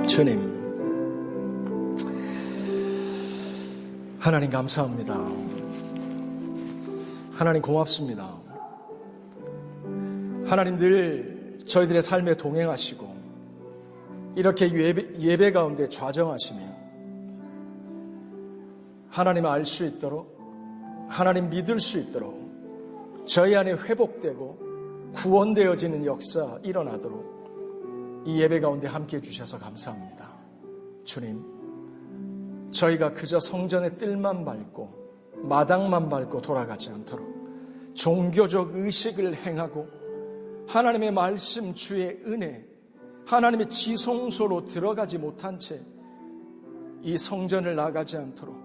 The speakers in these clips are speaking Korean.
주님, 하나님 감사합니다. 하나님 고맙습니다. 하나님 늘 저희들의 삶에 동행하시고 이렇게 예배 가운데 좌정하시며 하나님을 알 수 있도록, 하나님 믿을 수 있도록 저희 안에 회복되고 구원되어지는 역사 일어나도록 이 예배 가운데 함께해 주셔서 감사합니다. 주님, 저희가 그저 성전의 뜰만 밟고 마당만 밟고 돌아가지 않도록 종교적 의식을 행하고 하나님의 말씀, 주의 은혜, 하나님의 지성소로 들어가지 못한 채 이 성전을 나가지 않도록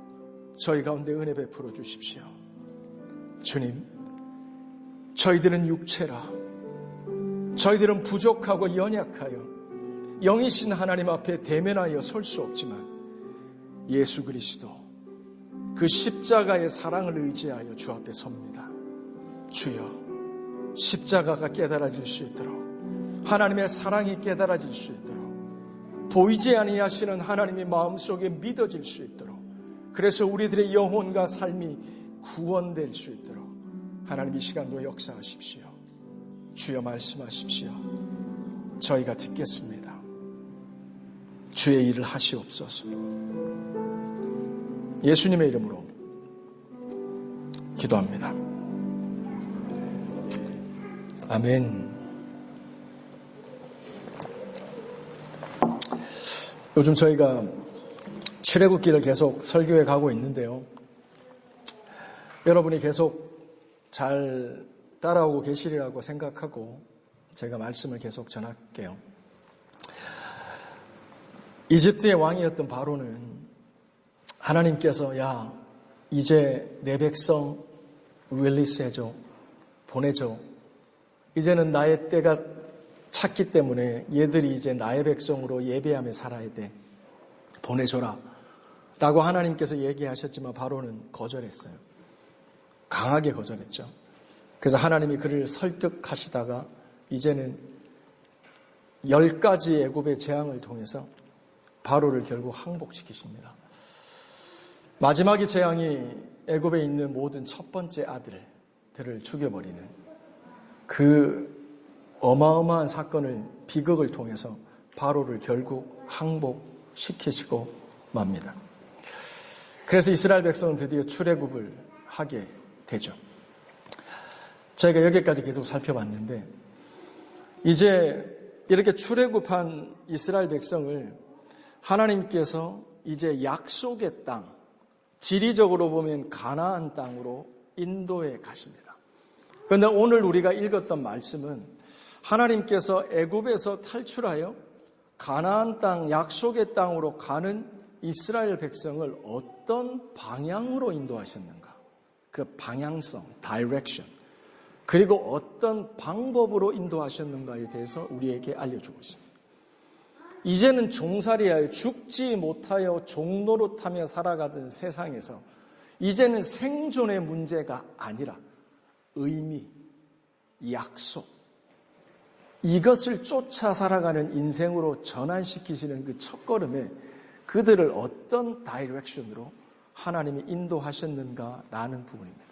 저희 가운데 은혜 베풀어 주십시오. 주님, 저희들은 육체라, 저희들은 부족하고 연약하여 영이신 하나님 앞에 대면하여 설 수 없지만 예수 그리스도 그 십자가의 사랑을 의지하여 주 앞에 섭니다. 주여, 십자가가 깨달아질 수 있도록, 하나님의 사랑이 깨달아질 수 있도록, 보이지 아니하시는 하나님의 마음속에 믿어질 수 있도록, 그래서 우리들의 영혼과 삶이 구원될 수 있도록 하나님 이 시간도 역사하십시오. 주여 말씀하십시오. 저희가 듣겠습니다. 주의 일을 하시옵소서. 예수님의 이름으로 기도합니다. 아멘. 요즘 저희가 출애굽기를 계속 설교해 가고 있는데요. 여러분이 계속 잘 따라오고 계시리라고 생각하고 제가 말씀을 계속 전할게요. 이집트의 왕이었던 바로는 하나님께서 야, 이제 내 백성 릴리스해줘, 보내줘. 이제는 나의 때가 찼기 때문에 얘들이 이제 나의 백성으로 예배하며 살아야 돼. 보내줘라. 라고 하나님께서 얘기하셨지만 바로는 거절했어요. 강하게 거절했죠. 그래서 하나님이 그를 설득하시다가 이제는 10가지 애굽의 재앙을 통해서 바로를 결국 항복시키십니다. 마지막의 재앙이 애굽에 있는 모든 첫 번째 아들들을 죽여버리는 그 어마어마한 사건을, 비극을 통해서 바로를 결국 항복시키시고 맙니다. 그래서 이스라엘 백성은 드디어 출애굽을 하게 되죠. 저희가 여기까지 계속 살펴봤는데 이제 이렇게 출애굽한 이스라엘 백성을 하나님께서 이제 약속의 땅, 지리적으로 보면 가나안 땅으로 인도해 가십니다. 그런데 오늘 우리가 읽었던 말씀은 하나님께서 애굽에서 탈출하여 가나안 땅, 약속의 땅으로 가는 이스라엘 백성을 어떤 방향으로 인도하셨는가, 그 방향성, direction, 그리고 어떤 방법으로 인도하셨는가에 대해서 우리에게 알려주고 있습니다. 이제는 종살이하여 죽지 못하여 종노릇하며 살아가던 세상에서 이제는 생존의 문제가 아니라 의미, 약속, 이것을 쫓아 살아가는 인생으로 전환시키시는 그 첫걸음에 그들을 어떤 다이렉션으로 하나님이 인도하셨는가라는 부분입니다.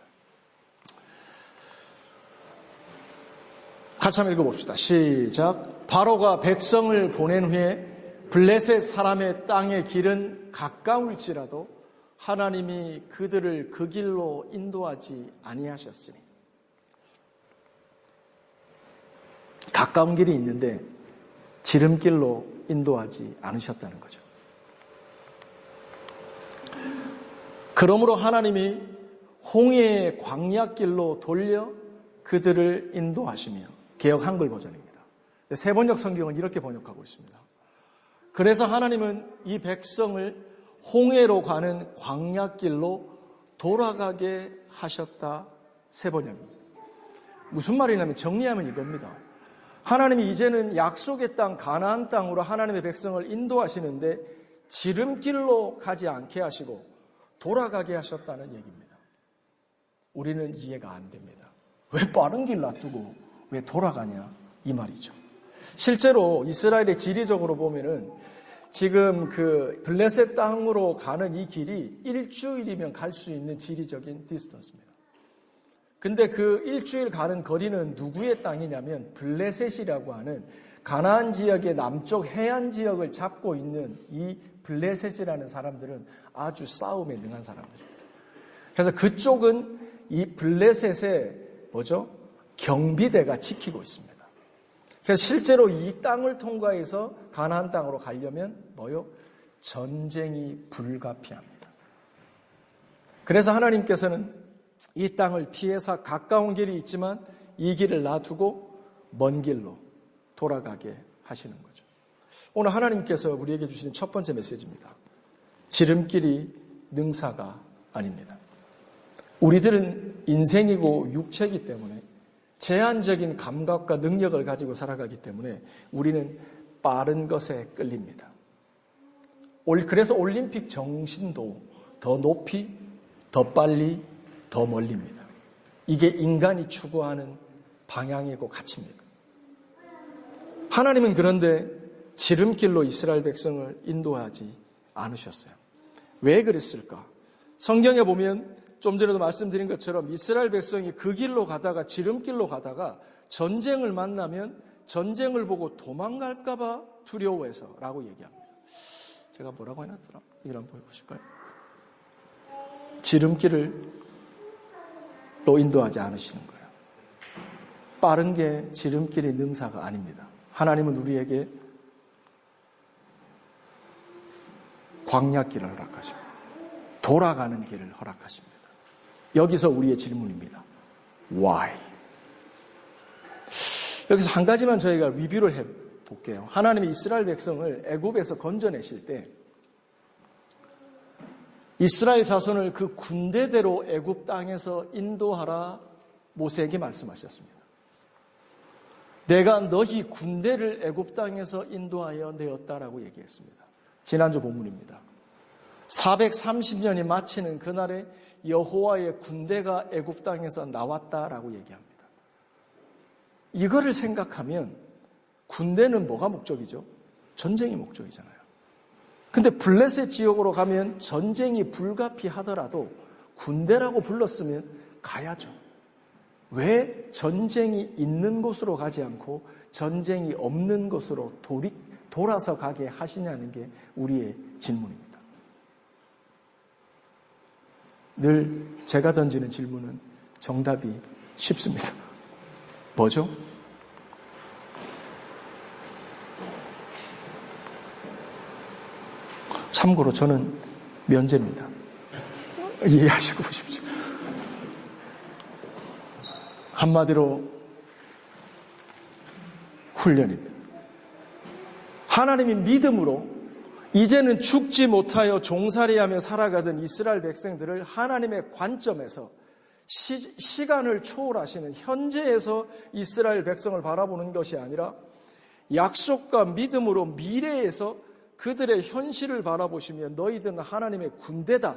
같이 한번 읽어봅시다. 시작. 바로가 백성을 보낸 후에 블레셋 사람의 땅의 길은 가까울지라도 하나님이 그들을 그 길로 인도하지 아니하셨으니. 가까운 길이 있는데 지름길로 인도하지 않으셨다는 거죠. 그러므로 하나님이 홍해의 광야길로 돌려 그들을 인도하시며, 개역 한글 버전입니다. 세번역 성경은 이렇게 번역하고 있습니다. 그래서 하나님은 이 백성을 홍해로 가는 광야길로 돌아가게 하셨다. 세번역입니다. 무슨 말이냐면 정리하면 이겁니다. 하나님이 이제는 약속의 땅 가나안 땅으로 하나님의 백성을 인도하시는데 지름길로 가지 않게 하시고 돌아가게 하셨다는 얘기입니다. 우리는 이해가 안 됩니다. 왜 빠른 길 놔두고 왜 돌아가냐 이 말이죠. 실제로 이스라엘의 지리적으로 보면은 지금 그 블레셋 땅으로 가는 이 길이 일주일이면 갈 수 있는 지리적인 디스턴스입니다. 근데 그 일주일 가는 거리는 누구의 땅이냐면 블레셋이라고 하는 가나안 지역의 남쪽 해안 지역을 잡고 있는 이 블레셋이라는 사람들은 아주 싸움에 능한 사람들입니다. 그래서 그쪽은 이 블레셋의 경비대가 지키고 있습니다. 그래서 실제로 이 땅을 통과해서 가나안 땅으로 가려면 전쟁이 불가피합니다. 그래서 하나님께서는 이 땅을 피해서 가까운 길이 있지만 이 길을 놔두고 먼 길로 돌아가게 하시는 거죠. 오늘 하나님께서 우리에게 주시는 첫 번째 메시지입니다. 지름길이 능사가 아닙니다. 우리들은 인생이고 육체이기 때문에 제한적인 감각과 능력을 가지고 살아가기 때문에 우리는 빠른 것에 끌립니다. 그래서 올림픽 정신도 더 높이, 더 빨리, 더 멀리입니다. 이게 인간이 추구하는 방향이고 가치입니다. 하나님은 그런데 지름길로 이스라엘 백성을 인도하지 않으셨어요. 왜 그랬을까? 성경에 보면 좀 전에도 말씀드린 것처럼 이스라엘 백성이 그 길로 가다가 지름길로 가다가 전쟁을 만나면 전쟁을 보고 도망갈까 봐 두려워해서 라고 얘기합니다. 제가 뭐라고 해놨더라? 이걸 한번 보실까요? 지름길로 인도하지 않으시는 거예요. 빠른 게 지름길이 능사가 아닙니다. 하나님은 우리에게 광야길을 허락하십니다. 돌아가는 길을 허락하십니다. 여기서 우리의 질문입니다. Why? 여기서 한 가지만 저희가 리뷰를 해볼게요. 하나님이 이스라엘 백성을 애굽에서 건져내실 때 이스라엘 자손을 그 군대대로 애굽 땅에서 인도하라 모세에게 말씀하셨습니다. 내가 너희 군대를 애굽 땅에서 인도하여 내었다라고 얘기했습니다. 지난주 본문입니다. 430년이 마치는 그날에 여호와의 군대가 애굽 땅에서 나왔다라고 얘기합니다. 이거를 생각하면 군대는 뭐가 목적이죠? 전쟁이 목적이잖아요. 근데 블레셋 지역으로 가면 전쟁이 불가피하더라도 군대라고 불렀으면 가야죠. 왜 전쟁이 있는 곳으로 가지 않고 전쟁이 없는 곳으로 돌아서 가게 하시냐는 게 우리의 질문입니다. 늘 제가 던지는 질문은 정답이 쉽습니다. 뭐죠? 참고로 저는 면제입니다. 이해하시고 보십시오. 한마디로 훈련입니다. 하나님이 믿음으로 이제는 죽지 못하여 종살이하며 살아가던 이스라엘 백성들을 하나님의 관점에서 시간을 초월하시는 현재에서 이스라엘 백성을 바라보는 것이 아니라 약속과 믿음으로 미래에서 그들의 현실을 바라보시며 너희들은 하나님의 군대다.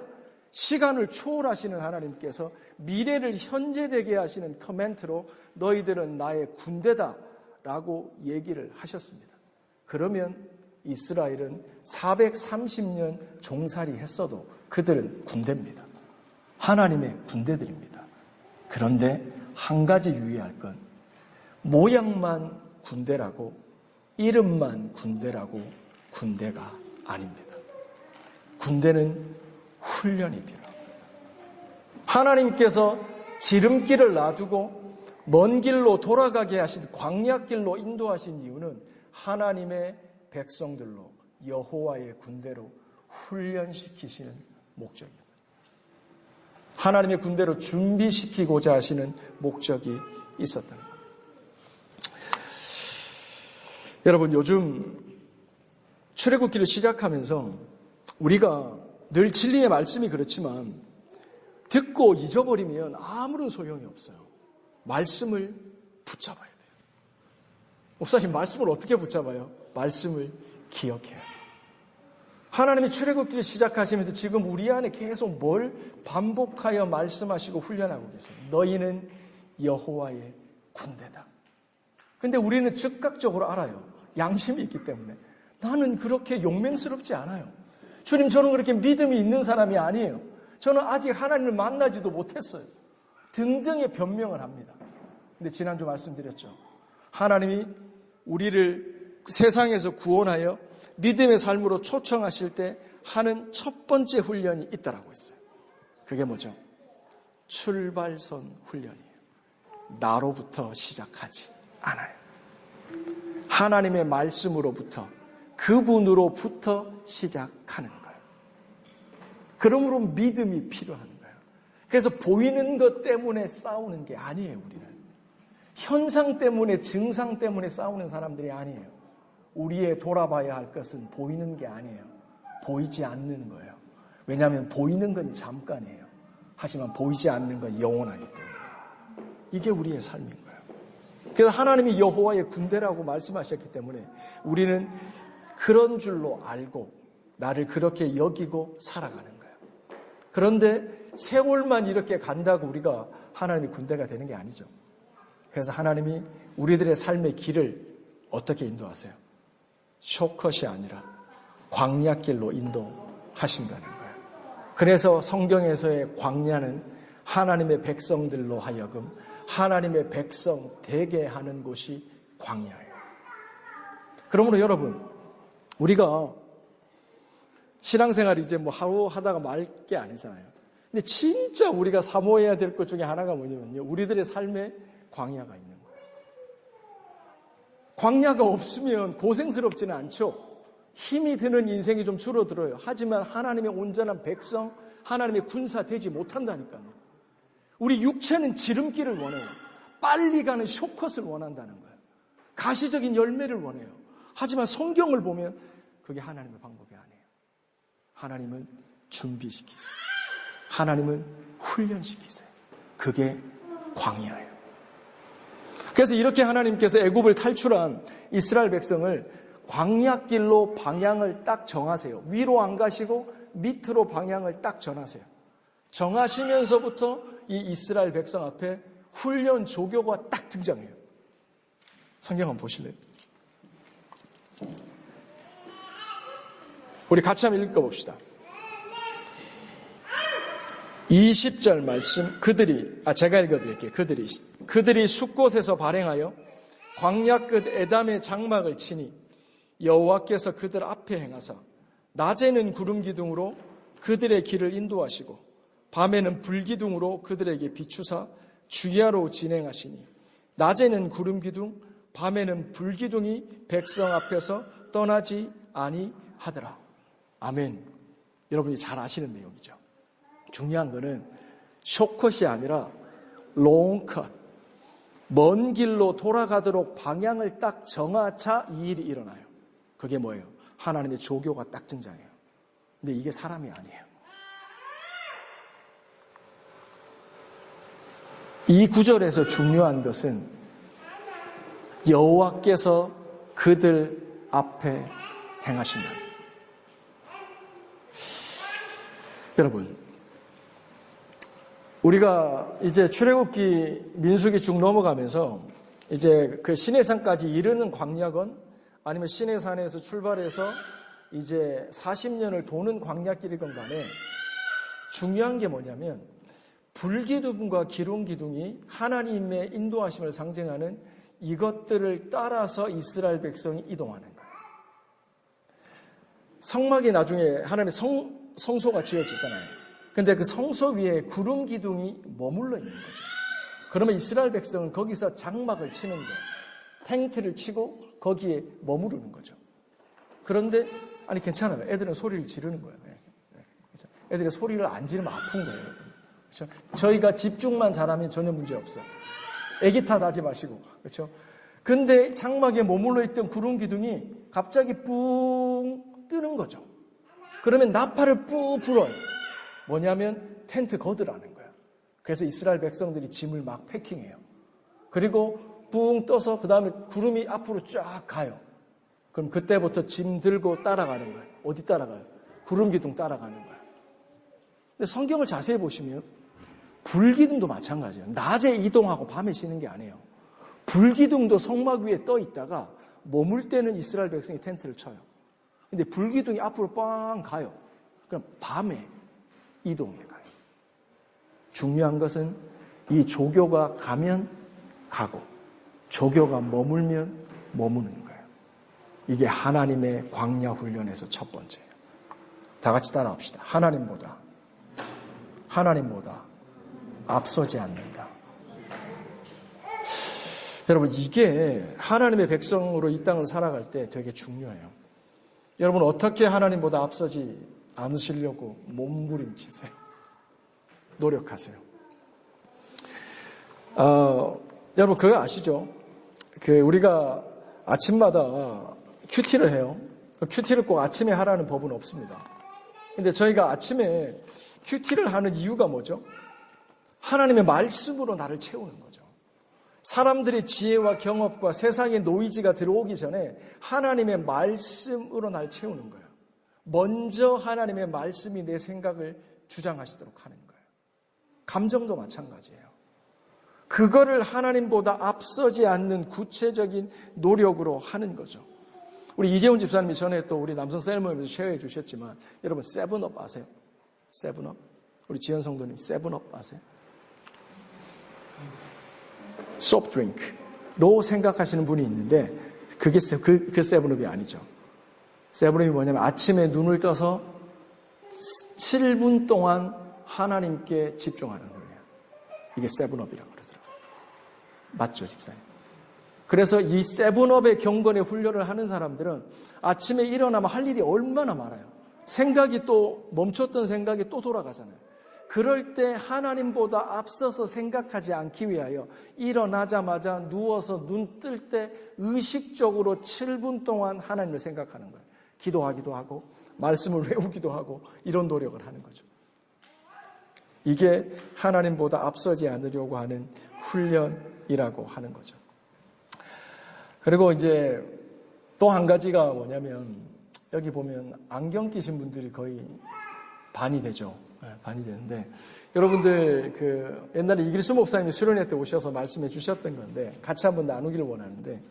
시간을 초월하시는 하나님께서 미래를 현재되게 하시는 커멘트로 너희들은 나의 군대다 라고 얘기를 하셨습니다. 그러면 이스라엘은 430년 종살이 했어도 그들은 군대입니다. 하나님의 군대들입니다. 그런데 한 가지 유의할 건 모양만 군대라고 이름만 군대라고 군대가 아닙니다. 군대는 훈련이 필요합니다. 하나님께서 지름길을 놔두고 먼 길로 돌아가게 하신 광야길로 인도하신 이유는 하나님의 백성들로 여호와의 군대로 훈련시키시는 목적입니다. 하나님의 군대로 준비시키고자 하시는 목적이 있었던 겁니다. 여러분, 요즘 출애굽기를 시작하면서 우리가 늘 진리의 말씀이 그렇지만 듣고 잊어버리면 아무런 소용이 없어요. 말씀을 붙잡아야 돼요. 목사님, 말씀을 어떻게 붙잡아요? 말씀을 기억해야 돼요. 하나님이 출애굽기를 시작하시면서 지금 우리 안에 계속 뭘 반복하여 말씀하시고 훈련하고 계세요. 너희는 여호와의 군대다. 근데 우리는 즉각적으로 알아요. 양심이 있기 때문에. 나는 그렇게 용맹스럽지 않아요. 주님, 저는 그렇게 믿음이 있는 사람이 아니에요. 저는 아직 하나님을 만나지도 못했어요. 등등의 변명을 합니다. 근데 지난주 말씀드렸죠. 하나님이 우리를 세상에서 구원하여 믿음의 삶으로 초청하실 때 하는 첫 번째 훈련이 있다라고 했어요. 그게 뭐죠? 출발선 훈련이에요. 나로부터 시작하지 않아요. 하나님의 말씀으로부터, 그분으로부터 시작하는 거예요. 그러므로 믿음이 필요한 거예요. 그래서 보이는 것 때문에 싸우는 게 아니에요, 우리는. 현상 때문에, 증상 때문에 싸우는 사람들이 아니에요. 우리의 돌아봐야 할 것은 보이는 게 아니에요. 보이지 않는 거예요. 왜냐하면 보이는 건 잠깐이에요. 하지만 보이지 않는 건 영원하기 때문에. 이게 우리의 삶인 거예요. 그래서 하나님이 여호와의 군대라고 말씀하셨기 때문에 우리는 그런 줄로 알고 나를 그렇게 여기고 살아가는 거예요. 그런데 세월만 이렇게 간다고 우리가 하나님의 군대가 되는 게 아니죠. 그래서 하나님이 우리들의 삶의 길을 어떻게 인도하세요? 숏컷이 아니라 광야길로 인도하신다는 거예요. 그래서 성경에서의 광야는 하나님의 백성들로 하여금 하나님의 백성 되게 하는 곳이 광야예요. 그러므로 여러분, 우리가 신앙생활 이제 뭐 하루 하다가 말 게 아니잖아요. 근데 진짜 우리가 사모해야 될 것 중에 하나가 뭐냐면요, 우리들의 삶에 광야가 있는 거예요. 광야가 없으면 고생스럽지는 않죠. 힘이 드는 인생이 좀 줄어들어요. 하지만 하나님의 온전한 백성, 하나님의 군사 되지 못한다니까요. 우리 육체는 지름길을 원해요. 빨리 가는 숏컷을 원한다는 거예요. 가시적인 열매를 원해요. 하지만 성경을 보면 그게 하나님의 방법이 아니에요. 하나님은 준비시키세요. 하나님은 훈련시키세요. 그게 광야예요. 그래서 이렇게 하나님께서 애굽을 탈출한 이스라엘 백성을 광야길로 방향을 딱 정하세요. 위로 안 가시고 밑으로 방향을 딱 정하세요. 정하시면서부터 이 이스라엘 백성 앞에 훈련 조교가 딱 등장해요. 성경 한번 보실래요? 우리 같이 한번 읽어봅시다. 20절 말씀, 제가 읽어드릴게요. 그들이 숫곳에서 발행하여 광야 끝 에담의 장막을 치니 여호와께서 그들 앞에 행하사 낮에는 구름 기둥으로 그들의 길을 인도하시고 밤에는 불기둥으로 그들에게 비추사 주야로 진행하시니 낮에는 구름 기둥, 밤에는 불기둥이 백성 앞에서 떠나지 아니하더라. 아멘. 여러분이 잘 아시는 내용이죠. 중요한 거는 숏컷이 아니라 롱컷, 먼 길로 돌아가도록 방향을 딱 정하자 이 일이 일어나요. 그게 뭐예요? 하나님의 조교가 딱 등장해요. 근데 이게 사람이 아니에요. 이 구절에서 중요한 것은 여호와께서 그들 앞에 행하신다. 여러분, 우리가 이제 출애굽기, 민수기 쭉 넘어가면서 이제 그 시내산까지 이르는 광야건 아니면 시내산에서 출발해서 이제 40년을 도는 광야길이건 간에 중요한 게 뭐냐면 불기둥과 기름기둥이 하나님의 인도하심을 상징하는 이것들을 따라서 이스라엘 백성이 이동하는 거예요. 성막이 나중에 하나님의 성소가 지어지잖아요. 근데 그 성소 위에 구름 기둥이 머물러 있는 거죠. 그러면 이스라엘 백성은 거기서 장막을 치는 거예요. 텐트를 치고 거기에 머무르는 거죠. 그런데 아니 괜찮아요. 애들은 소리를 지르는 거예요. 애들이 소리를 안 지르면 아픈 거예요. 그렇죠? 저희가 집중만 잘하면 전혀 문제 없어요. 애기 탓하지 마시고. 그렇죠? 근데 장막에 머물러 있던 구름 기둥이 갑자기 뿡 뜨는 거죠. 그러면 나팔을 뿡 불어요. 뭐냐면 텐트 거드라는 거예요. 그래서 이스라엘 백성들이 짐을 막 패킹해요. 그리고 뿡 떠서 그 다음에 구름이 앞으로 쫙 가요. 그럼 그때부터 짐 들고 따라가는 거예요. 어디 따라가요? 구름 기둥 따라가는 거예요. 근데 성경을 자세히 보시면 불기둥도 마찬가지예요. 낮에 이동하고 밤에 쉬는 게 아니에요. 불기둥도 성막 위에 떠 있다가 머물 때는 이스라엘 백성이 텐트를 쳐요. 근데 불기둥이 앞으로 빵 가요. 그럼 밤에 이동해 가요. 중요한 것은 이 조교가 가면 가고 조교가 머물면 머무는 거예요. 이게 하나님의 광야 훈련에서 첫 번째예요. 다 같이 따라합시다. 하나님보다 앞서지 않는다. 여러분, 이게 하나님의 백성으로 이 땅을 살아갈 때 되게 중요해요. 여러분, 어떻게 하나님보다 앞서지 않으시려고 몸부림치세요? 노력하세요. 여러분, 그거 아시죠? 우리가 아침마다 큐티를 해요. 큐티를 꼭 아침에 하라는 법은 없습니다. 근데 저희가 아침에 큐티를 하는 이유가 뭐죠? 하나님의 말씀으로 나를 채우는 거죠. 사람들의 지혜와 경험과 세상의 노이즈가 들어오기 전에 하나님의 말씀으로 날 채우는 거예요. 먼저 하나님의 말씀이 내 생각을 주장하시도록 하는 거예요. 감정도 마찬가지예요. 그거를 하나님보다 앞서지 않는 구체적인 노력으로 하는 거죠. 우리 이재훈 집사님이 전에 또 우리 남성 셀모임에서 쉐어해 주셨지만 여러분 세븐업 아세요? 세븐업? 우리 지현 성도님 세븐업 아세요? 소프트 드링크로 생각하시는 분이 있는데 그게 그 세븐업이 아니죠. 세븐업이 뭐냐면 아침에 눈을 떠서 7분 동안 하나님께 집중하는 거예요. 이게 세븐업이라고 그러더라고요. 맞죠, 집사님? 그래서 이 세븐업의 경건의 훈련을 하는 사람들은 아침에 일어나면 할 일이 얼마나 많아요. 생각이 또 멈췄던 생각이 또 돌아가잖아요. 그럴 때 하나님보다 앞서서 생각하지 않기 위하여 일어나자마자 누워서 눈 뜰 때 의식적으로 7분 동안 하나님을 생각하는 거예요. 기도하기도 하고 말씀을 외우기도 하고 이런 노력을 하는 거죠. 이게 하나님보다 앞서지 않으려고 하는 훈련이라고 하는 거죠. 그리고 이제 또 한 가지가 뭐냐면 여기 보면 안경 끼신 분들이 거의 반이 되죠. 반이 되는데 여러분들 옛날에 이길수 목사님이 수련회 때 오셔서 말씀해 주셨던 건데 같이 한번 나누기를 원하는데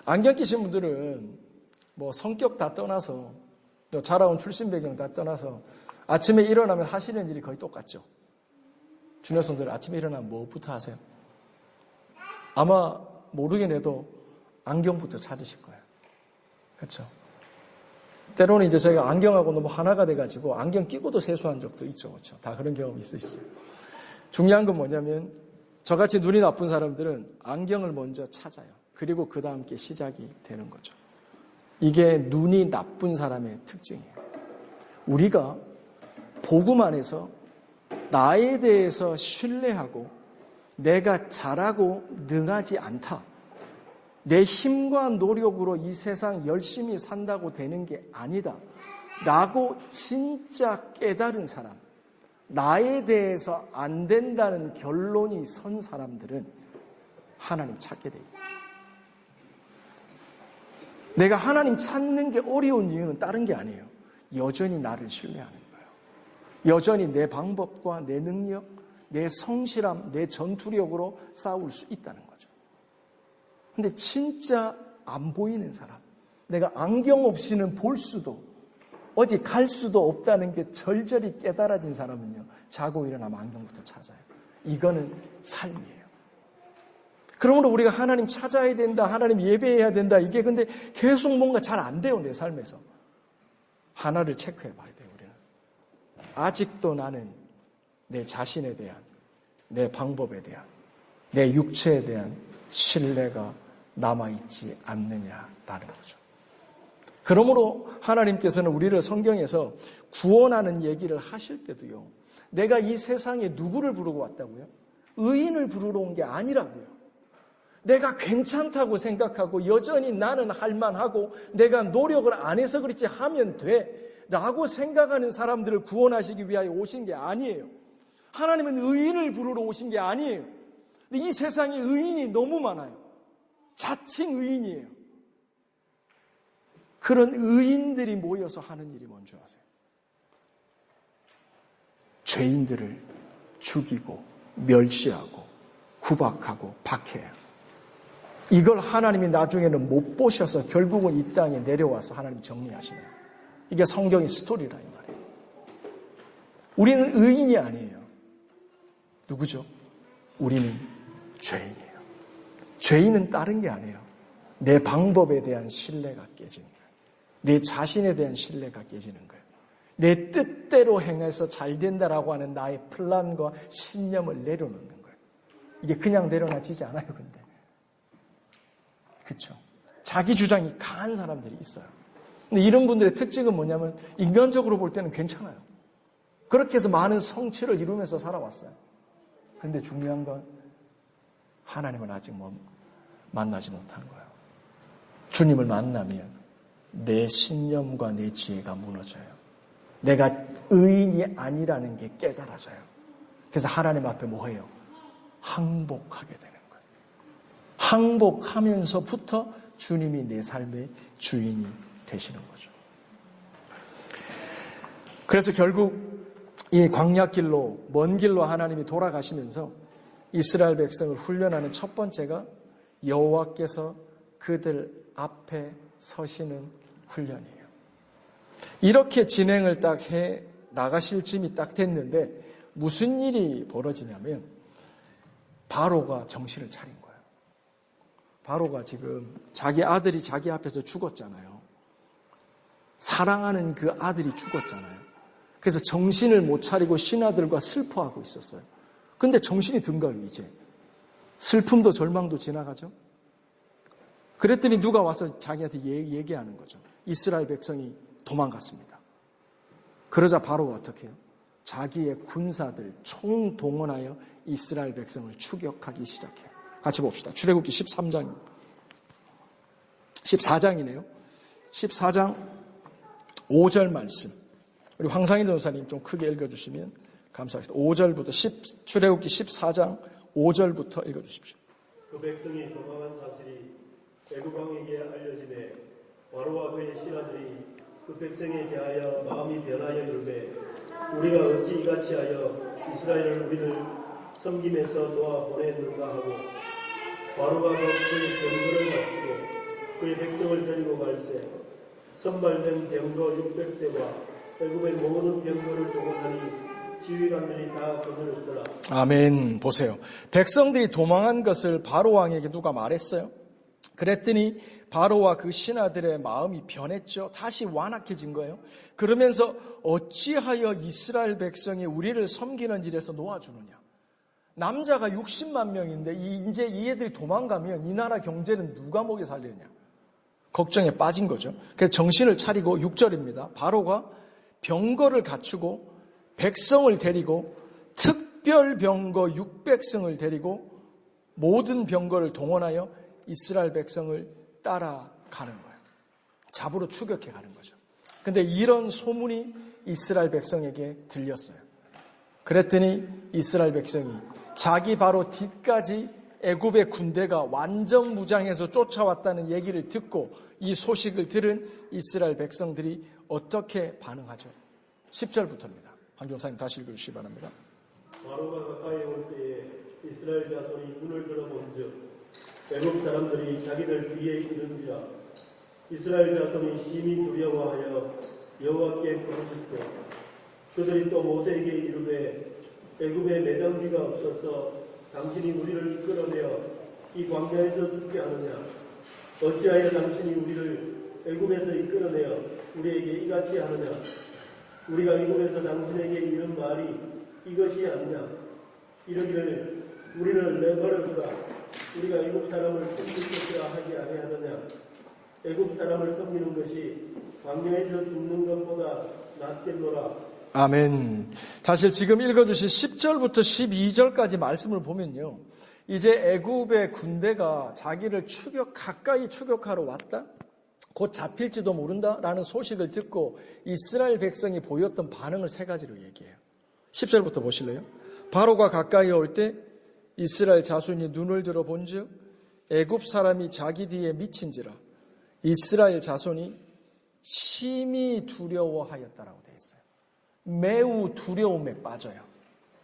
안경 끼신 분들은 뭐 성격 다 떠나서 자라온 출신 배경 다 떠나서 아침에 일어나면 하시는 일이 거의 똑같죠. 주녀성들 아침에 일어나면 뭐부터 하세요? 아마 모르긴 해도 안경부터 찾으실 거예요. 그렇죠? 때로는 이제 저희가 안경하고 너무 하나가 돼가지고 안경 끼고도 세수한 적도 있죠. 그렇죠? 다 그런 경험 있으시죠? 중요한 건 뭐냐면 저같이 눈이 나쁜 사람들은 안경을 먼저 찾아요. 그리고 그 다음 게 시작이 되는 거죠. 이게 눈이 나쁜 사람의 특징이에요. 우리가 복음 안에서 나에 대해서 신뢰하고 내가 잘하고 능하지 않다. 내 힘과 노력으로 이 세상 열심히 산다고 되는 게 아니다. 라고 진짜 깨달은 사람, 나에 대해서 안 된다는 결론이 선 사람들은 하나님 찾게 돼 있다. 내가 하나님 찾는 게 어려운 이유는 다른 게 아니에요. 여전히 나를 신뢰하는 거예요. 여전히 내 방법과 내 능력, 내 성실함, 내 전투력으로 싸울 수 있다는 거죠. 근데 진짜 안 보이는 사람, 내가 안경 없이는 볼 수도 어디 갈 수도 없다는 게 절절히 깨달아진 사람은요, 자고 일어나면 안경부터 찾아요. 이거는 삶이에요. 그러므로 우리가 하나님 찾아야 된다, 하나님 예배해야 된다, 이게 근데 계속 뭔가 잘 안 돼요, 내 삶에서. 하나를 체크해 봐야 돼요, 우리는. 아직도 나는 내 자신에 대한, 내 방법에 대한, 내 육체에 대한 신뢰가 남아있지 않느냐라는 거죠. 그러므로 하나님께서는 우리를 성경에서 구원하는 얘기를 하실 때도요, 내가 이 세상에 누구를 부르고 왔다고요? 의인을 부르러 온 게 아니라고요. 내가 괜찮다고 생각하고 여전히 나는 할만하고 내가 노력을 안 해서 그렇지 하면 돼 라고 생각하는 사람들을 구원하시기 위하여 오신 게 아니에요. 하나님은 의인을 부르러 오신 게 아니에요. 근데 이 세상에 의인이 너무 많아요. 자칭 의인이에요. 그런 의인들이 모여서 하는 일이 뭔지 아세요? 죄인들을 죽이고 멸시하고 구박하고 박해요. 이걸 하나님이 나중에는 못 보셔서 결국은 이 땅에 내려와서 하나님이 정리하시는 거예요. 이게 성경의 스토리라 이 말이에요. 우리는 의인이 아니에요. 누구죠? 우리는 죄인이에요. 죄인은 다른 게 아니에요. 내 방법에 대한 신뢰가 깨지는 거예요. 내 자신에 대한 신뢰가 깨지는 거예요. 내 뜻대로 행해서 잘 된다라고 하는 나의 플랜과 신념을 내려놓는 거예요. 이게 그냥 내려놔지지 않아요, 근데. 그렇죠? 자기 주장이 강한 사람들이 있어요. 근데 이런 분들의 특징은 뭐냐면 인간적으로 볼 때는 괜찮아요. 그렇게 해서 많은 성취를 이루면서 살아왔어요. 근데 중요한 건 하나님을 아직 만나지 못한 거예요. 주님을 만나면 내 신념과 내 지혜가 무너져요. 내가 의인이 아니라는 게 깨달아져요. 그래서 하나님 앞에 뭐해요? 항복하게 되는 거예요. 항복하면서부터 주님이 내 삶의 주인이 되시는 거죠. 그래서 결국 이 광야길로 먼 길로 하나님이 돌아가시면서 이스라엘 백성을 훈련하는 첫 번째가 여호와께서 그들 앞에 서시는 훈련이에요. 이렇게 진행을 딱 해 나가실 쯤이 딱 됐는데 무슨 일이 벌어지냐면 바로가 정신을 차린 거예요. 바로가 지금 자기 아들이 자기 앞에서 죽었잖아요. 사랑하는 그 아들이 죽었잖아요. 그래서 정신을 못 차리고 신하들과 슬퍼하고 있었어요. 근데 정신이 든가요, 이제. 슬픔도 절망도 지나가죠. 그랬더니 누가 와서 자기한테 얘기하는 거죠. 이스라엘 백성이 도망갔습니다. 그러자 바로가 어떻게 해요? 자기의 군사들 총동원하여 이스라엘 백성을 추격하기 시작해요. 같이 봅시다. 출애굽기 13장입니다. 14장이네요. 14장 5절 말씀. 우리 황상희 전사님 좀 크게 읽어주시면 감사하겠습니다. 5절부터 출애굽기 14장 5절부터 읽어주십시오. 그 백성이 도망한 사실이 애굽 왕에게 알려지매 바로와 그의 신하들이 그 백성에 대하여 마음이 변하여 이르되 우리가 어찌 이같이 하여 이스라엘을 우리를 섬김에서 놓아 보냈는가 하고 바로가 그의 병거를 마치고 그의 백성을 데리고 갈새 선발된 병거 600대와 애굽의 모든 병거를 동원하니 지휘관들이 다 거느렸더라. 아멘. 보세요. 백성들이 도망한 것을 바로 왕에게 누가 말했어요? 그랬더니 바로와 그 신하들의 마음이 변했죠. 다시 완악해진 거예요. 그러면서 어찌하여 이스라엘 백성이 우리를 섬기는 일에서 놓아주느냐. 남자가 60만 명인데 이제 이 애들이 도망가면 이 나라 경제는 누가 먹여 살리느냐. 걱정에 빠진 거죠. 그래서 정신을 차리고 6절입니다. 바로가 병거를 갖추고 백성을 데리고 특별 병거 600승을 데리고 모든 병거를 동원하여 이스라엘 백성을 따라가는 거예요. 잡으러 추격해 가는 거죠. 그런데 이런 소문이 이스라엘 백성에게 들렸어요. 그랬더니 이스라엘 백성이 자기 바로 뒤까지 애굽의 군대가 완전 무장해서 쫓아왔다는 얘기를 듣고 이 소식을 들은 이스라엘 백성들이 어떻게 반응하죠? 10절부터입니다. 황교사님 다시 읽어주시기 바랍니다. 바로가 가까이 올 때에 이스라엘 자손이 눈을 들어본즉 애굽 사람들이 자기들 뒤에 이른지라 이스라엘 자손이 심히 두려워하여 여호와께 부르짖고 그들이 또 모세에게 이르되 애굽에 매장지가 없어서 당신이 우리를 이끌어내어 이 광야에서 죽게 하느냐 어찌하여 당신이 우리를 애굽에서 이끌어내어 우리에게 이같이 하느냐 우리가 애굽에서 당신에게 이른 말이 이것이 아니냐 이러기를 우리를 내버려 두라 우리가 애굽 사람을 섬길 것이라 하지 아니하느냐 애굽 사람을 섬기는 것이 광야에서 죽는 것보다 낫겠노라. 아멘. 사실 지금 읽어주신 10절부터 12절까지 말씀을 보면요. 이제 애굽의 군대가 자기를 가까이 추격하러 왔다? 곧 잡힐지도 모른다라는 소식을 듣고 이스라엘 백성이 보였던 반응을 세 가지로 얘기해요. 10절부터 보실래요? 바로가 가까이 올 때 이스라엘 자손이 눈을 들어 본즉 애굽 사람이 자기 뒤에 미친지라 이스라엘 자손이 심히 두려워하였다라고 되어 있어요. 매우 두려움에 빠져요.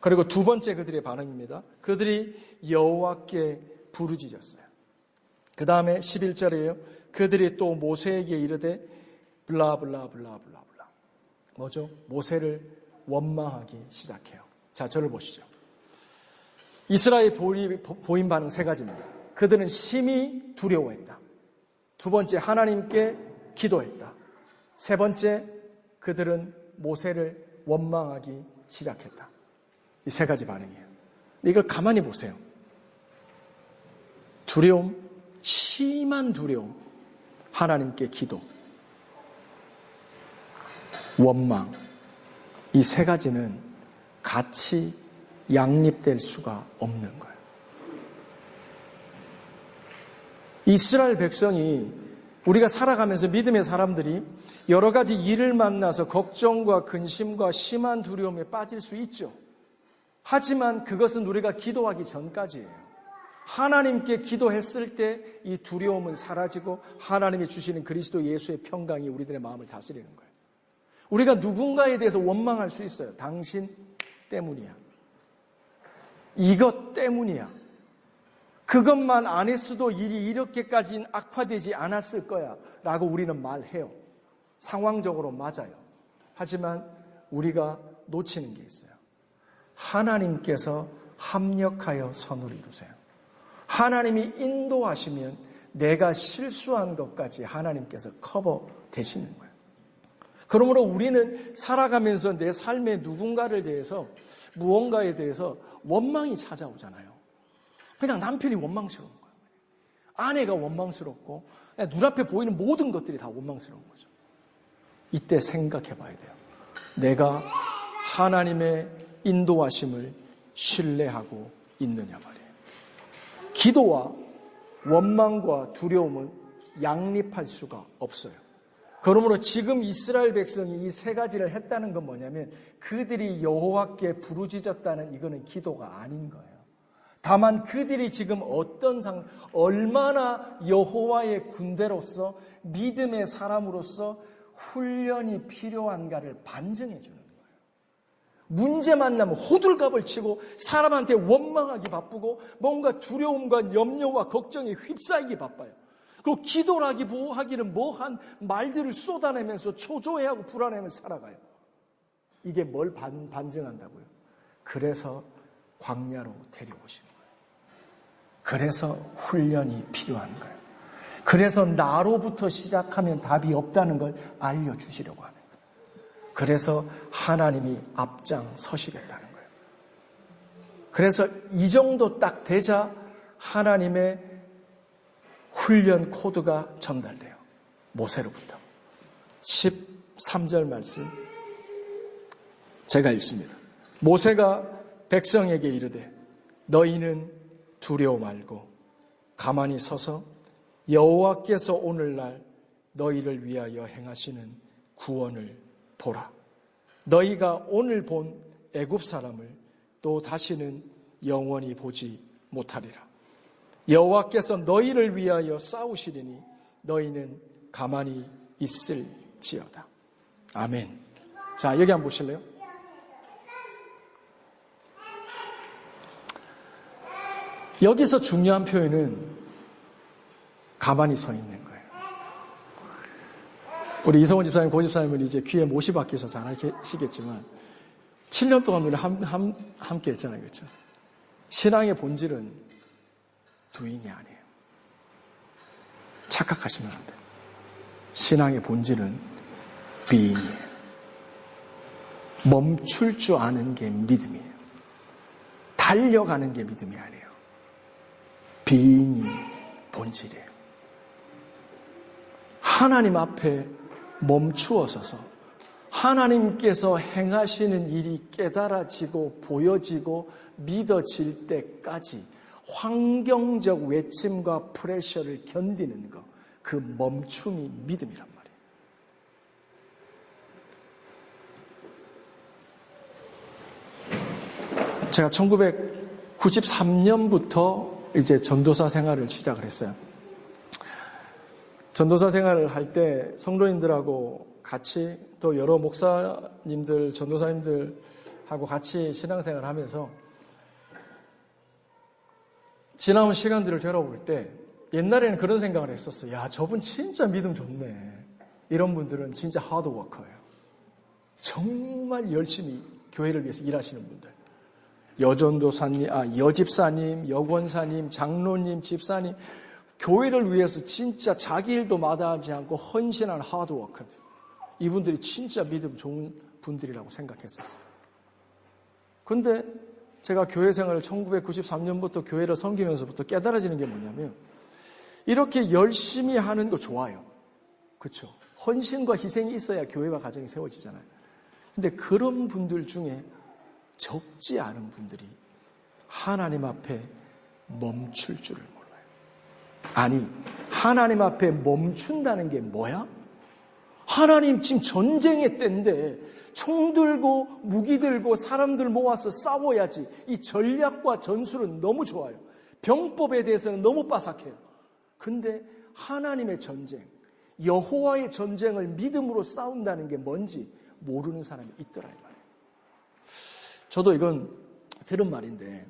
그리고 두 번째 그들의 반응입니다. 그들이 여호와께 부르짖었어요. 그 다음에 11절이에요. 그들이 또 모세에게 이르되 블라블라블라블라블라 뭐죠? 모세를 원망하기 시작해요. 자, 저를 보시죠. 이스라엘 보임 바는 세 가지입니다. 그들은 심히 두려워했다. 두 번째, 하나님께 기도했다. 세 번째, 그들은 모세를 원망하기 시작했다. 이 세 가지 반응이에요. 이걸 가만히 보세요. 두려움, 심한 두려움, 하나님께 기도, 원망, 이 세 가지는 같이 양립될 수가 없는 거예요. 이스라엘 백성이, 우리가 살아가면서 믿음의 사람들이 여러 가지 일을 만나서 걱정과 근심과 심한 두려움에 빠질 수 있죠. 하지만 그것은 우리가 기도하기 전까지예요. 하나님께 기도했을 때 이 두려움은 사라지고 하나님이 주시는 그리스도 예수의 평강이 우리들의 마음을 다스리는 거예요. 우리가 누군가에 대해서 원망할 수 있어요. 당신 때문이야. 이것 때문이야. 그것만 안 했어도 일이 이렇게까지는 악화되지 않았을 거야 라고 우리는 말해요. 상황적으로 맞아요. 하지만 우리가 놓치는 게 있어요. 하나님께서 합력하여 선을 이루세요. 하나님이 인도하시면 내가 실수한 것까지 하나님께서 커버 되시는 거예요. 그러므로 우리는 살아가면서 내 삶의 누군가를 대해서, 무언가에 대해서 원망이 찾아오잖아요. 그냥 남편이 원망스러운 거예요. 아내가 원망스럽고 눈앞에 보이는 모든 것들이 다 원망스러운 거죠. 이때 생각해 봐야 돼요. 내가 하나님의 인도하심을 신뢰하고 있느냐 말이에요. 기도와 원망과 두려움은 양립할 수가 없어요. 그러므로 지금 이스라엘 백성이 이 세 가지를 했다는 건 뭐냐면 그들이 여호와께 부르짖었다는 이거는 기도가 아닌 거예요. 다만 그들이 지금 얼마나 여호와의 군대로서 믿음의 사람으로서 훈련이 필요한가를 반증해 주는 거예요. 문제 만나면 호들갑을 치고 사람한테 원망하기 바쁘고 뭔가 두려움과 염려와 걱정에 휩싸이기 바빠요. 그리고 기도하기는 뭐한 말들을 쏟아내면서 초조해하고 불안해하면서 살아가요. 이게 뭘 반증한다고요? 그래서 광야로 데려오시는 거예요. 그래서 훈련이 필요한 거예요. 그래서 나로부터 시작하면 답이 없다는 걸 알려주시려고 하는 거예요. 그래서 하나님이 앞장서시겠다는 거예요. 그래서 이 정도 딱 되자 하나님의 훈련 코드가 전달돼요. 모세로부터. 13절 말씀 제가 읽습니다. 모세가 백성에게 이르되 너희는 두려워 말고 가만히 서서 여호와께서 오늘날 너희를 위하여 행하시는 구원을 보라. 너희가 오늘 본 애굽 사람을 또 다시는 영원히 보지 못하리라. 여호와께서 너희를 위하여 싸우시리니 너희는 가만히 있을지어다. 아멘. 자, 여기 한번 보실래요? 여기서 중요한 표현은 가만히 서 있는 거예요. 우리 이성원 집사님, 고 집사님은 이제 귀에 못이 박혀서 잘 아시겠지만 7년 동안 우리 함께 했잖아요. 그렇죠? 신앙의 본질은 두인이 아니에요. 착각하시면 안 돼요. 신앙의 본질은 비인이에요. 멈출 줄 아는 게 믿음이에요. 달려가는 게 믿음이 아니에요. 비인이 본질이에요. 하나님 앞에 멈추어 서서 하나님께서 행하시는 일이 깨달아지고 보여지고 믿어질 때까지 환경적 외침과 프레셔를 견디는 것, 그 멈춤이 믿음이란 말이에요. 제가 1993년부터 이제 전도사 생활을 시작을 했어요. 전도사 생활을 할 때 성도님들하고 같이 또 여러 목사님들, 전도사님들하고 같이 신앙생활을 하면서 지나온 시간들을 되돌아볼 때 옛날에는 그런 생각을 했었어요. 야, 저분 진짜 믿음 좋네. 이런 분들은 진짜 하드워커예요. 정말 열심히 교회를 위해서 일하시는 분들. 여전도사님, 여집사님, 여권사님, 장로님, 집사님, 교회를 위해서 진짜 자기 일도 마다하지 않고 헌신한 하드워커들. 이분들이 진짜 믿음 좋은 분들이라고 생각했었어요. 그런데 제가 교회 생활을 1993년부터 교회를 섬기면서부터 깨달아지는 게 뭐냐면 이렇게 열심히 하는 거 좋아요. 그렇죠? 헌신과 희생이 있어야 교회와 가정이 세워지잖아요. 근데 그런 분들 중에 적지 않은 분들이 하나님 앞에 멈출 줄을 몰라요. 아니, 하나님 앞에 멈춘다는 게 뭐야? 하나님 지금 전쟁의 때인데 총 들고 무기 들고 사람들 모아서 싸워야지. 이 전략과 전술은 너무 좋아요. 병법에 대해서는 너무 빠삭해요. 근데 하나님의 전쟁, 여호와의 전쟁을 믿음으로 싸운다는 게 뭔지 모르는 사람이 있더라 이 말이에요. 저도 이건 들은 말인데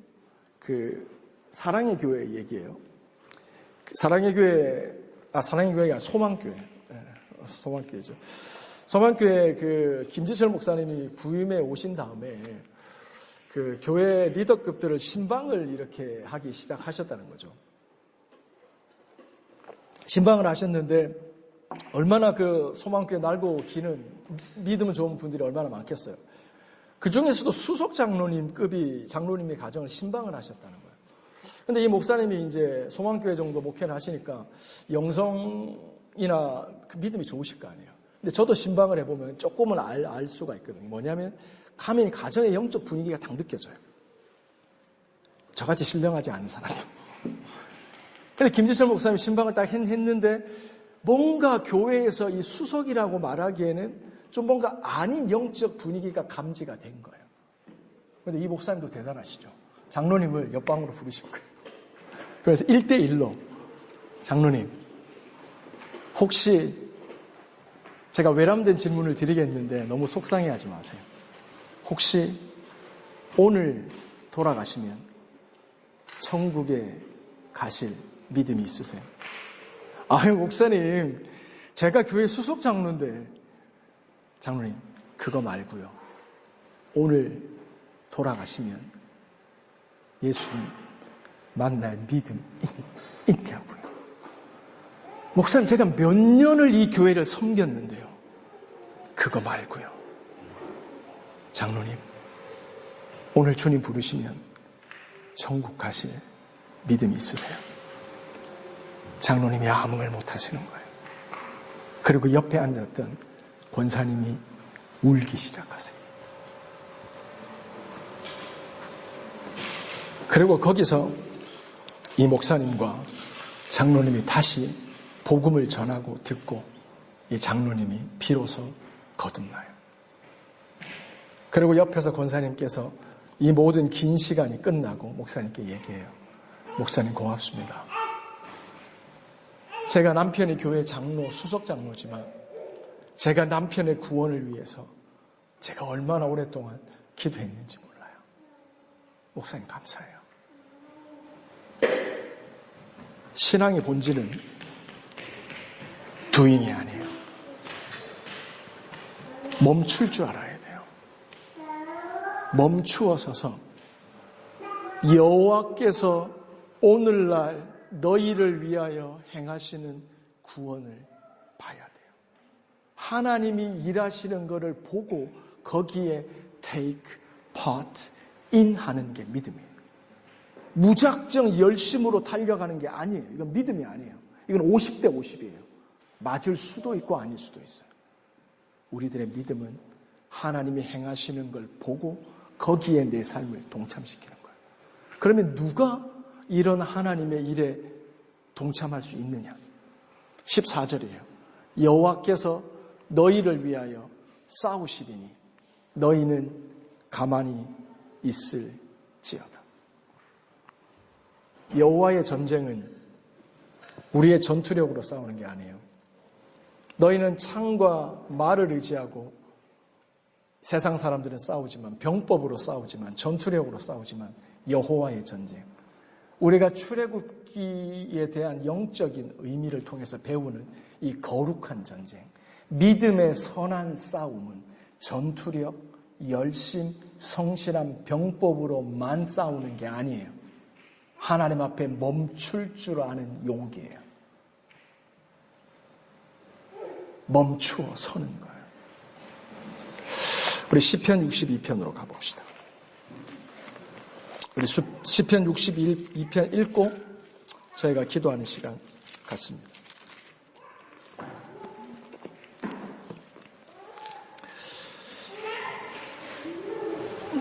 사랑의 교회 얘기예요. 사랑의 교회가 소망교회. 소망교회죠. 소망교회 김지철 목사님이 부임에 오신 다음에 교회 리더급들을 신방을 이렇게 하기 시작하셨다는 거죠. 신방을 하셨는데 얼마나 소망교회 날고 기는 믿음 좋은 분들이 얼마나 많겠어요. 그 중에서도 수석 장로님급이 장로님의 가정을 신방을 하셨다는 거예요. 근데 이 목사님이 이제 소망교회 정도 목회를 하시니까 영성이나 믿음이 좋으실 거 아니에요. 근데 저도 신방을 해보면 조금은 알 수가 있거든요. 뭐냐면 가면 가정의 영적 분위기가 딱 느껴져요. 저같이 신령하지 않은 사람도. 근데 김지철 목사님 신방을 딱 했는데 뭔가 교회에서 이 수석이라고 말하기에는 좀 뭔가 아닌 영적 분위기가 감지가 된 거예요. 그런데 이 목사님도 대단하시죠. 장로님을 옆방으로 부르신 거예요. 그래서 1대1로 장로님, 혹시 제가 외람된 질문을 드리겠는데 너무 속상해하지 마세요. 혹시 오늘 돌아가시면 천국에 가실 믿음이 있으세요? 아유, 목사님, 제가 교회 수석 장로인데. 장로님, 그거 말고요. 오늘 돌아가시면 예수님 만날 믿음 있냐고요. 목사님, 제가 몇 년을 이 교회를 섬겼는데요. 그거 말고요. 장로님, 오늘 주님 부르시면 천국 가실 믿음이 있으세요? 장로님이 아무 말 못 하시는 거예요. 그리고 옆에 앉았던 권사님이 울기 시작하세요. 그리고 거기서 이 목사님과 장로님이 다시 복음을 전하고 듣고 이 장로님이 비로소 거듭나요. 그리고 옆에서 권사님께서 이 모든 긴 시간이 끝나고 목사님께 얘기해요. 목사님 고맙습니다. 제가 남편이 교회 장로, 수석 장로지만 제가 남편의 구원을 위해서 제가 얼마나 오랫동안 기도했는지 몰라요. 목사님 감사해요. 신앙의 본질은 doing이 아니에요. 멈출 줄 알아야 돼요. 멈추어 서서 여호와께서 오늘날 너희를 위하여 행하시는 구원을 봐야 돼요. 하나님이 일하시는 것을 보고 거기에 take part in 하는 게 믿음이에요. 무작정 열심으로 달려가는 게 아니에요. 이건 믿음이 아니에요. 이건 50대 50이에요. 맞을 수도 있고 아닐 수도 있어요. 우리들의 믿음은 하나님이 행하시는 걸 보고 거기에 내 삶을 동참시키는 거예요. 그러면 누가 이런 하나님의 일에 동참할 수 있느냐? 14절이에요. 여호와께서 너희를 위하여 싸우시리니 너희는 가만히 있을지어다. 여호와의 전쟁은 우리의 전투력으로 싸우는 게 아니에요. 너희는 창과 말을 의지하고 세상 사람들은 싸우지만, 병법으로 싸우지만, 전투력으로 싸우지만 여호와의 전쟁, 우리가 출애굽기에 대한 영적인 의미를 통해서 배우는 이 거룩한 전쟁, 믿음의 선한 싸움은 전투력, 열심, 성실한 병법으로만 싸우는 게 아니에요. 하나님 앞에 멈출 줄 아는 용기예요. 멈추어 서는 거예요. 우리 시편 62편으로 가봅시다. 우리 시편 62편 읽고 저희가 기도하는 시간 갖습니다.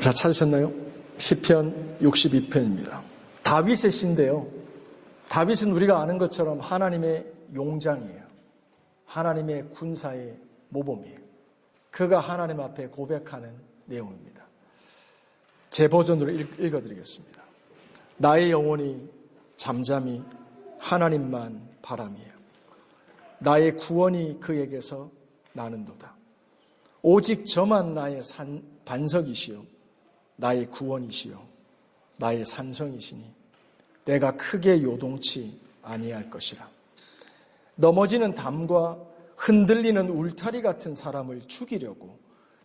자, 찾으셨나요? 시편 62편입니다. 다윗의 시인데요. 다윗은 우리가 아는 것처럼 하나님의 용장이에요. 하나님의 군사의 모범이에요. 그가 하나님 앞에 고백하는 내용입니다. 제 버전으로 읽어드리겠습니다. 나의 영혼이 잠잠히 하나님만 바람이에요. 나의 구원이 그에게서 나는도다. 오직 저만 나의 반석이시요 나의 구원이시요 나의 산성이시니 내가 크게 요동치 아니할 것이라. 넘어지는 담과 흔들리는 울타리 같은 사람을 죽이려고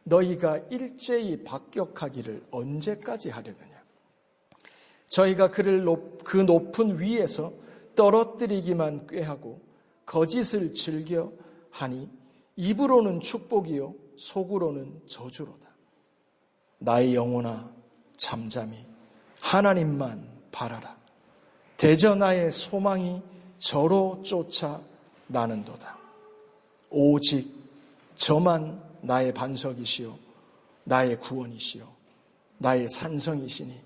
너희가 일제히 박격하기를 언제까지 하려느냐. 저희가 그를 그 높은 위에서 떨어뜨리기만 꾀하고 거짓을 즐겨 하니 입으로는 축복이요 속으로는 저주로다. 나의 영혼아 잠잠히 하나님만 바라라. 대저 나의 소망이 저로 쫓아 나는도다. 오직 저만 나의 반석이시요 나의 구원이시요 나의 산성이시니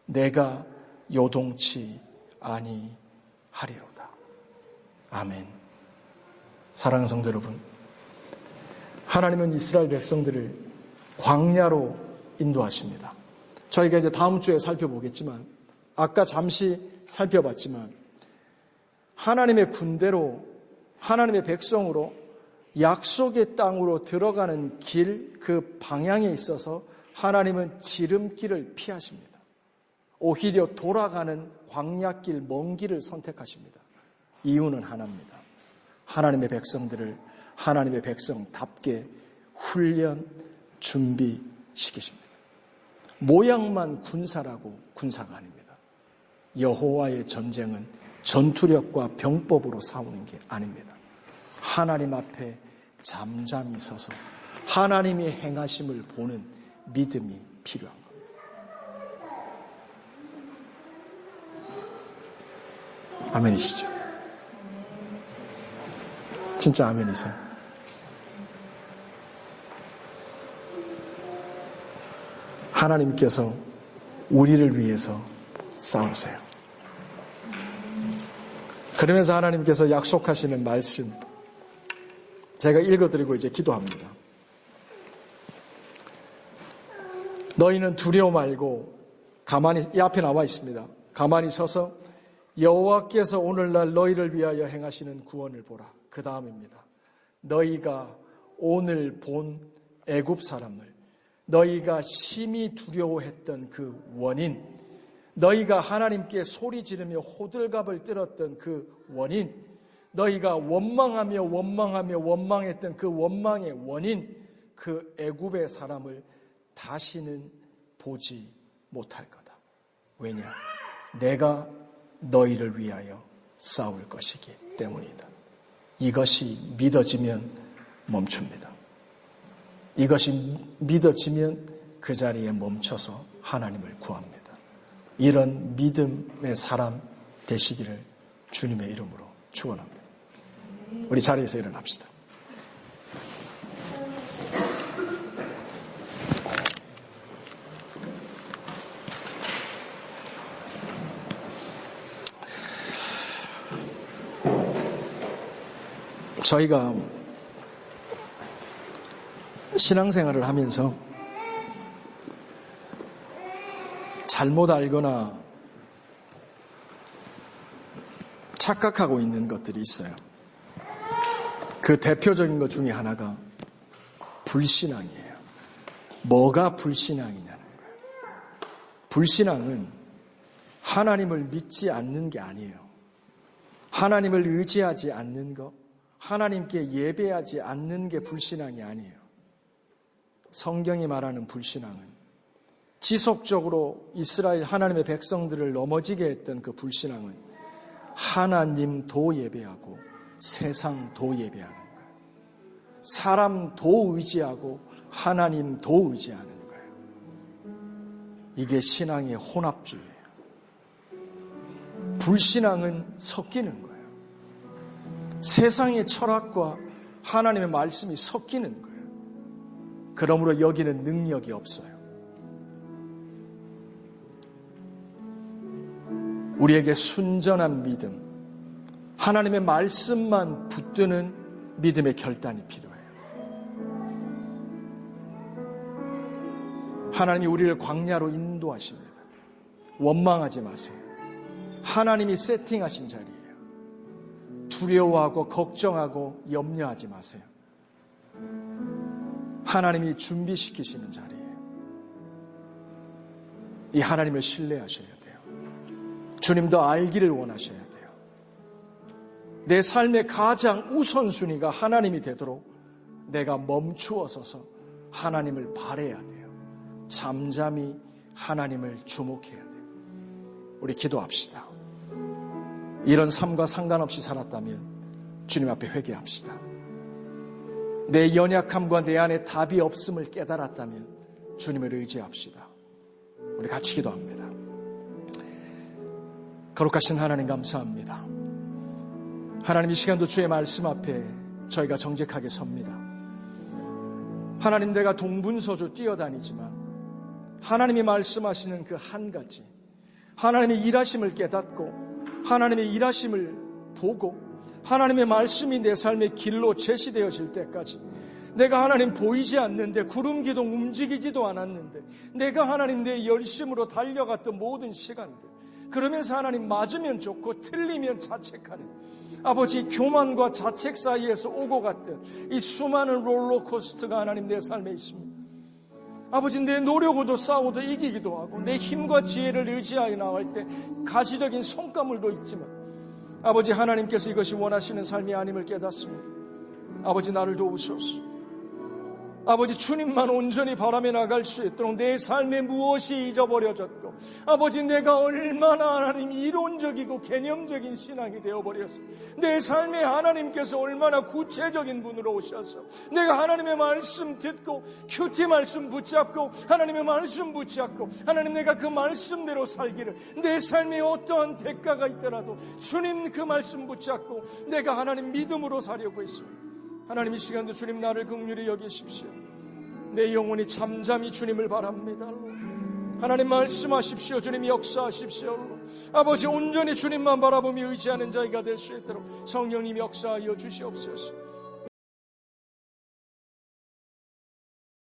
내가 요동치 아니하리로다. 아멘. 사랑하는 성도 여러분, 하나님은 이스라엘 백성들을 광야로 인도하십니다. 저희가 이제 다음 주에 살펴보겠지만, 아까 잠시 살펴봤지만, 하나님의 군대로, 하나님의 백성으로 약속의 땅으로 들어가는 길, 그 방향에 있어서 하나님은 지름길을 피하십니다. 오히려 돌아가는 광야길, 먼 길을 선택하십니다. 이유는 하나입니다. 하나님의 백성들을 하나님의 백성답게 훈련, 준비시키십니다. 모양만 군사라고 군사가 아닙니다. 여호와의 전쟁은 전투력과 병법으로 싸우는 게 아닙니다. 하나님 앞에 잠잠히 서서 하나님이 행하심을 보는 믿음이 필요한 겁니다. 아멘이시죠? 진짜 아멘이세요? 하나님께서 우리를 위해서 싸우세요. 그러면서 하나님께서 약속하시는 말씀, 제가 읽어드리고 이제 기도합니다. 너희는 두려워 말고 가만히, 이 앞에 나와 있습니다. 가만히 서서 여호와께서 오늘날 너희를 위하여 행하시는 구원을 보라. 그 다음입니다. 너희가 오늘 본 애굽 사람을, 너희가 심히 두려워했던 그 원인, 너희가 하나님께 소리 지르며 호들갑을 떨었던 그 원인, 너희가 원망했던 그 원망의 원인, 그 애굽의 사람을 다시는 보지 못할 거다. 왜냐? 내가 너희를 위하여 싸울 것이기 때문이다. 이것이 믿어지면 멈춥니다. 이것이 믿어지면 그 자리에 멈춰서 하나님을 구합니다. 이런 믿음의 사람 되시기를 주님의 이름으로 축원합니다. 우리 자리에서 일어납시다. 저희가 신앙생활을 하면서 잘못 알거나 착각하고 있는 것들이 있어요. 그 대표적인 것 중에 하나가 불신앙이에요. 뭐가 불신앙이냐는 거예요. 불신앙은 하나님을 믿지 않는 게 아니에요. 하나님을 의지하지 않는 것, 하나님께 예배하지 않는 게 불신앙이 아니에요. 성경이 말하는 불신앙은 지속적으로 이스라엘 하나님의 백성들을 넘어지게 했던 그 불신앙은 하나님 도 예배하고 세상 도 예배하는 거예요. 사람 도 의지하고 하나님 도 의지하는 거예요. 이게 신앙의 혼합주의예요. 불신앙은 섞이는 거예요. 세상의 철학과 하나님의 말씀이 섞이는 거예요. 그러므로 여기는 능력이 없어요. 우리에게 순전한 믿음, 하나님의 말씀만 붙드는 믿음의 결단이 필요해요. 하나님이 우리를 광야로 인도하십니다. 원망하지 마세요. 하나님이 세팅하신 자리예요. 두려워하고 걱정하고 염려하지 마세요. 하나님이 준비시키시는 자리예요. 이 하나님을 신뢰하셔야 돼요. 주님 더 알기를 원하셔야 돼요. 내 삶의 가장 우선순위가 하나님이 되도록 내가 멈추어 서서 하나님을 바라야 돼요. 잠잠히 하나님을 주목해야 돼요. 우리 기도합시다. 이런 삶과 상관없이 살았다면 주님 앞에 회개합시다. 내 연약함과 내 안에 답이 없음을 깨달았다면 주님을 의지합시다. 우리 같이 기도합니다. 거룩하신 하나님 감사합니다. 하나님 이 시간도 주의 말씀 앞에 저희가 정직하게 섭니다. 하나님 내가 동분서주 뛰어다니지만 하나님이 말씀하시는 그 한 가지 하나님의 일하심을 깨닫고 하나님의 일하심을 보고 하나님의 말씀이 내 삶의 길로 제시되어질 때까지 내가 하나님 보이지 않는데 구름기둥 움직이지도 않았는데 내가 하나님 내 열심으로 달려갔던 모든 시간들 그러면서 하나님 맞으면 좋고 틀리면 자책하는 아버지 교만과 자책 사이에서 오고 갔던 이 수많은 롤러코스터가 하나님 내 삶에 있습니다. 아버지 내 노력으로 싸우도 이기기도 하고 내 힘과 지혜를 의지하여 나갈 때 가시적인 성과물도 있지만 아버지 하나님께서 이것이 원하시는 삶이 아님을 깨닫습니다. 아버지 나를 도우소서. 아버지 주님만 온전히 바라며 나갈 수 있도록 내 삶에 무엇이 잊어버려졌고 아버지 내가 얼마나 하나님 이론적이고 개념적인 신앙이 되어버렸어. 내 삶에 하나님께서 얼마나 구체적인 분으로 오셔서 내가 하나님의 말씀 듣고 큐티 말씀 붙잡고 하나님의 말씀 붙잡고 하나님 내가 그 말씀대로 살기를 내 삶에 어떠한 대가가 있더라도 주님 그 말씀 붙잡고 내가 하나님 믿음으로 살려고 했습니다. 하나님 이 시간도 주님 나를 긍휼히 여기십시오. 내 영혼이 잠잠히 주님을 바랍니다. 하나님 말씀하십시오. 주님 역사하십시오. 아버지 온전히 주님만 바라보며 의지하는 자가 될 수 있도록 성령님 역사하여 주시옵소서.